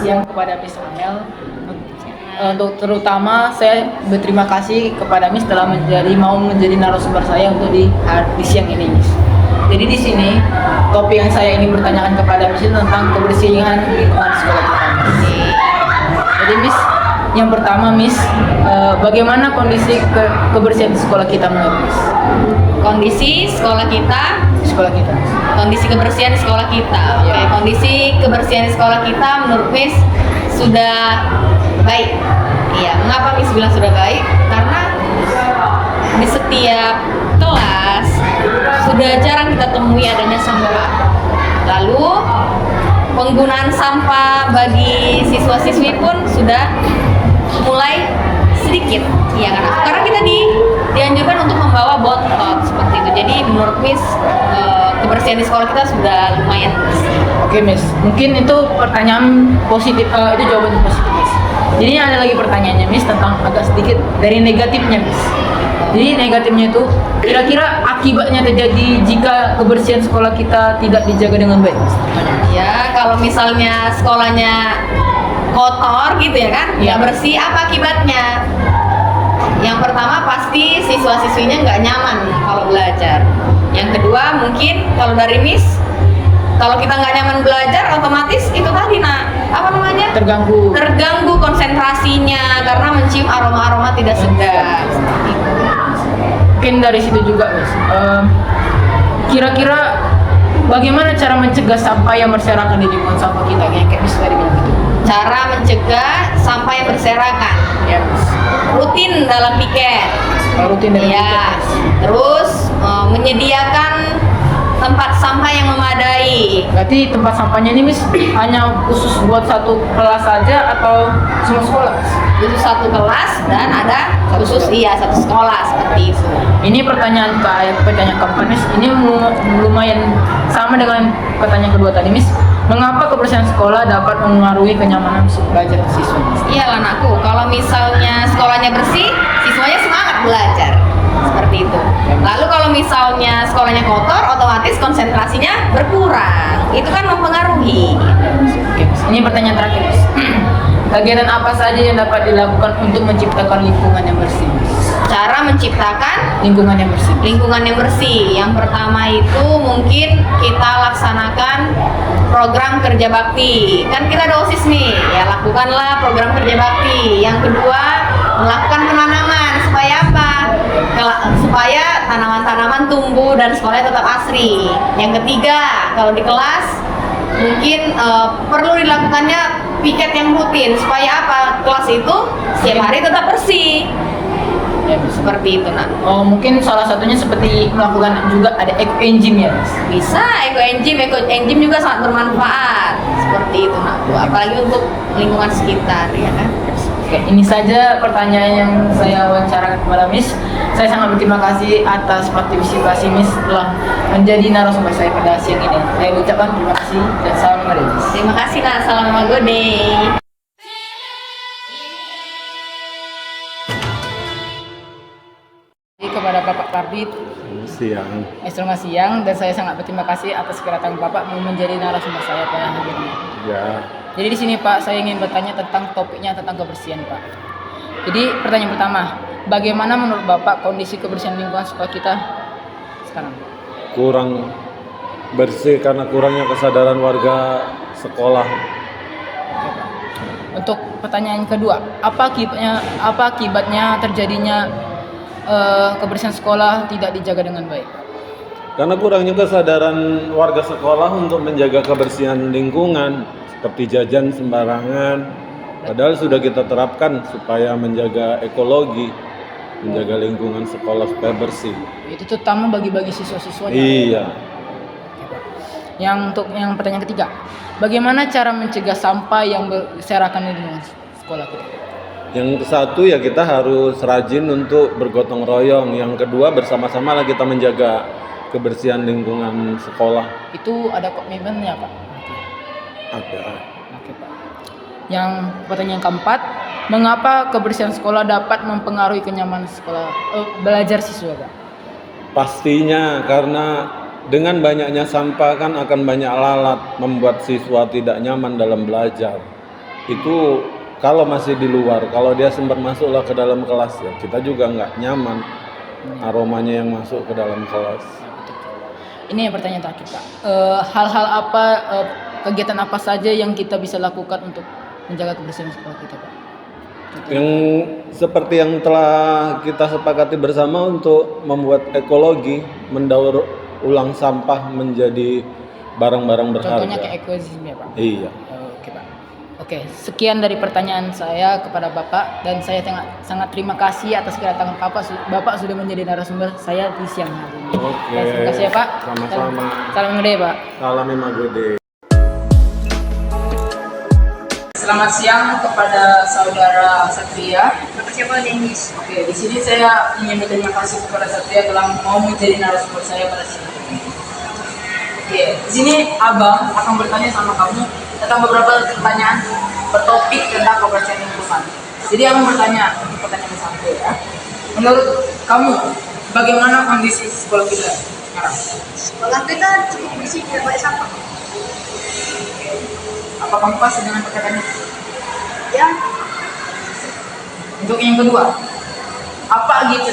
siang kepada Miss Amel. Untuk terutama saya berterima kasih kepada Miss telah mau menjadi narasumber saya untuk di siang ini, Miss. Jadi di sini topik yang saya ingin bertanyakan kepada Miss tentang kebersihan lingkungan sekolah kita, Miss. Jadi Miss, yang pertama Miss, bagaimana kondisi kebersihan di sekolah kita menurut Miss? Kondisi sekolah kita, Miss. kondisi kebersihan di sekolah kita. Oke, kondisi kebersihan di sekolah kita menurut Miss sudah baik. Iya, mengapa Miss bilang sudah baik? Karena di setiap kelas sudah jarang kita temui adanya sampah. Lalu penggunaan sampah bagi siswa-siswi pun sudah mulai sedikit, ya kan? Karena kita dianjurkan untuk membawa botol seperti itu. Jadi menurut Miss kebersihan di sekolah kita sudah lumayan bersih. Oke Miss, mungkin itu pertanyaan positif, itu jawaban positif Miss. Jadi ada lagi pertanyaannya Miss tentang agak sedikit dari negatifnya Miss. Jadi negatifnya itu kira-kira akibatnya terjadi jika kebersihan sekolah kita tidak dijaga dengan baik Miss. Ya, kalau misalnya sekolahnya kotor gitu ya kan, nggak bersih, apa akibatnya? Yang pertama pasti siswa-siswinya nggak nyaman kalau belajar. Yang kedua mungkin kalau dari Miss, kalau kita nggak nyaman belajar, otomatis itu tadi terganggu konsentrasinya karena mencium aroma-aroma tidak sedap. Mungkin dari situ juga Miss. Kira-kira bagaimana cara mencegah sampah yang berserakan di lingkungan sampah kita, kayak Miss tadi bilang gitu? Cara mencegah sampah yang berserakan, Ya Miss. rutin dalam piket. Rutin dalam piket. Terus menyediakan tempat sampah yang memadai. Berarti tempat sampahnya ini Miss hanya khusus buat satu kelas saja atau semua sekolah? Khusus satu kelas dan ada khusus satu sekolah seperti itu. Ini pertanyaan keempat Miss. Ini lumayan sama dengan pertanyaan kedua tadi Miss. Mengapa kebersihan sekolah dapat mempengaruhi kenyamanan belajar siswa? Iya anakku, kalau misalnya sekolahnya bersih, siswanya semangat belajar. Seperti itu. Lalu kalau misalnya sekolahnya kotor, otomatis konsentrasinya berkurang. Itu kan mempengaruhi. Oke, ini pertanyaan terakhir Miss. Kegiatan apa saja yang dapat dilakukan untuk menciptakan lingkungan yang bersih? Cara menciptakan lingkungan yang bersih. Lingkungan yang bersih. Yang pertama itu mungkin kita laksanakan program kerja bakti. Kan kita ada OSIS nih, ya lakukanlah program kerja bakti. Yang kedua, melakukan penanaman supaya apa? Supaya tanaman-tanaman tumbuh dan sekolahnya tetap asri. Yang ketiga, kalau di kelas mungkin perlu dilakukannya piket yang rutin supaya apa? Kelas itu setiap hari tetap bersih. Ya, seperti itu nak. Oh, mungkin salah satunya seperti melakukan juga ada eco engine ya Miss? Bisa, eco engine juga sangat bermanfaat. Seperti itu nak. Apalagi untuk lingkungan sekitar ya kan. Oke, ini saja pertanyaan yang saya wawancarakan kepada Miss. Saya sangat berterima kasih atas partisipasi Miss telah menjadi narasumber saya pada siang ini. Saya ucapkan terima kasih dan salam mengenal Miss. Terima kasih nak, salam magode. Kepada Bapak Karbit, selamat siang, dan saya sangat berterima kasih atas kedatangan Bapak menjadi narasumber saya pada hari ini. Ya. Jadi di sini Pak, saya ingin bertanya tentang topiknya tentang kebersihan Pak. Jadi pertanyaan pertama, bagaimana menurut Bapak kondisi kebersihan lingkungan sekolah kita sekarang? Kurang bersih karena kurangnya kesadaran warga sekolah. Oke, Pak. Untuk pertanyaan kedua, apa akibatnya terjadinya kebersihan sekolah tidak dijaga dengan baik? Karena kurangnya kesadaran warga sekolah untuk menjaga kebersihan lingkungan, seperti jajan sembarangan, padahal sudah kita terapkan supaya menjaga ekologi, menjaga lingkungan sekolah supaya bersih. Itu terutama bagi siswa-siswanya. Iya. Untuk yang pertanyaan ketiga, bagaimana cara mencegah sampah yang berserakan di lingkungan sekolah kita? Yang satu ya kita harus rajin untuk bergotong royong. Yang kedua bersama-sama lah kita menjaga kebersihan lingkungan sekolah. Itu ada komitmennya Pak? Ada. Oke Pak. Yang pertanyaan keempat, mengapa kebersihan sekolah dapat mempengaruhi kenyamanan sekolah belajar siswa Pak? Pastinya karena dengan banyaknya sampah kan akan banyak lalat, membuat siswa tidak nyaman dalam belajar. itu kalau masih di luar, kalau dia sempat masuklah ke dalam kelas ya kita juga nggak nyaman aromanya yang masuk ke dalam kelas. Ini yang pertanyaan terakhir Pak. Hal-hal apa, kegiatan apa saja yang kita bisa lakukan untuk menjaga kebersihan sekolah kita Pak? Yang seperti yang telah kita sepakati bersama untuk membuat ekologi, mendaur ulang sampah menjadi barang-barang berharga. Contohnya kayak ekosistem ya Pak? Iya. Oke Pak. Oke, sekian dari pertanyaan saya kepada Bapak dan saya sangat terima kasih atas kedatangan Bapak sudah menjadi narasumber saya di siang hari ini. Oke. Terima kasih ya Pak. Sama-sama. Salam gede Pak. Salam Imagede. Selamat siang kepada saudara Satria. Nama siapa Denis? Oke, di sini saya ingin berterima kasih kepada Satria telah mau menjadi narasumber saya pada siang ini. Oke, di sini Abang akan bertanya sama kamu tentang beberapa pertanyaan bertopik tentang kebersihan lingkungan. Jadi Abang bertanya untuk pertanyaan satu ya. Menurut kamu, bagaimana kondisi sekolah kita sekarang? Sekolah kita cukup bersih, tidak banyak sampah. Apa kamu pas dengan perkataan itu? Ya, Untuk yang kedua, apa gitu?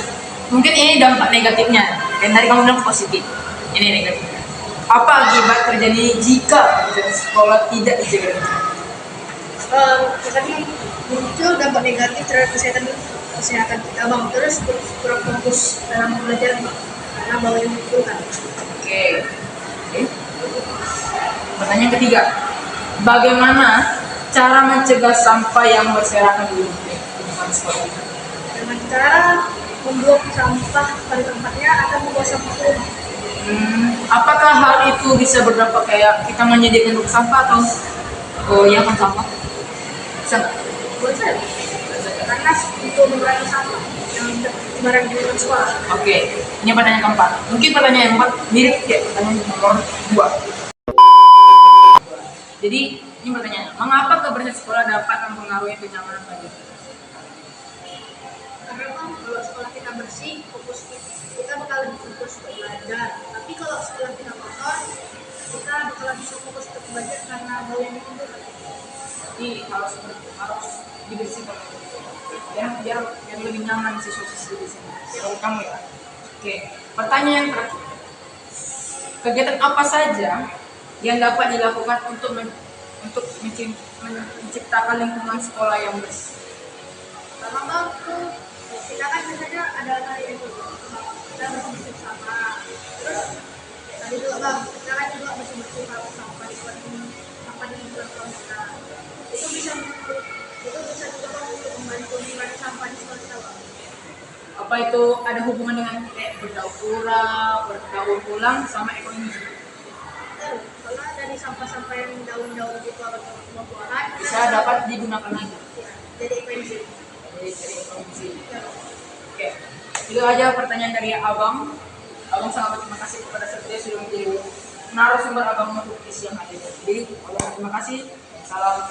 Mungkin ini dampak negatifnya. Dan tadi kamu bilang positif. Ini negatifnya. Apa akibat terjadi jika sekolah tidak dijaga dengan baik? tadi muncul dampak negatif terhadap kesehatan kita bang. Terus kurang fokus dalam belajar karena bawa yang lingkungan. Oke. Pertanyaan ketiga, bagaimana cara mencegah sampah yang berserakan di lingkungan sekolah? Dengan cara membuang sampah pada tempatnya atau membuang sampah ke rumah. Apakah hal itu bisa berdampak kayak kita menyediakan truk sampah atau ya kan sampah? Bisa nggak? Buat saya, karena untuk mengurangi sampah yang sembarang di lingkungan sekolah. Oke, ini pertanyaan keempat. Mungkin pertanyaan keempat mirip ya pertanyaan nomor 2. Jadi ini pertanyaan, mengapa kebersihan sekolah dapat mempengaruhi kenyamanan belajar? Karena kan kalau sekolah kita bersih, fokus kita bakal lebih fokus untuk belajar. Tapi kalau sekolah kita kotor, kita bakal bisa fokus untuk belajar karena bau yang dikumpulkan. Jadi harus dibersihkan biar lebih nyaman siswa-siswi di sini. Kalau kamu ya. Oke, pertanyaan yang terakhir. Kegiatan apa saja yang dapat dilakukan untuk menciptakan lingkungan sekolah yang bersih? Pertama tuh kita kan biasanya ada hari itu kita bersih sama. Terus tadi juga bang, kita kan juga bersih sampah di sekolah ini, sampah di lingkungan sekolah kita. Itu bisa juga bang untuk membantu mengurangi sampah di sekolah kita bang. Apa itu ada hubungan dengan kayak berdaur ulang sama ekonomi? Kalau dari sampah-sampah yang daun-daun gitu atau buah-buahan Bisa dapat digunakan lagi. ya, jadi ekonomi. Jadi ekonomi. Oke, itu aja pertanyaan dari Abang. Abang sangat berterima kasih kepada Satria sudah menjadi narasumber Abang untuk di siang hari ini. Jadi, Abang terima kasih. Salam.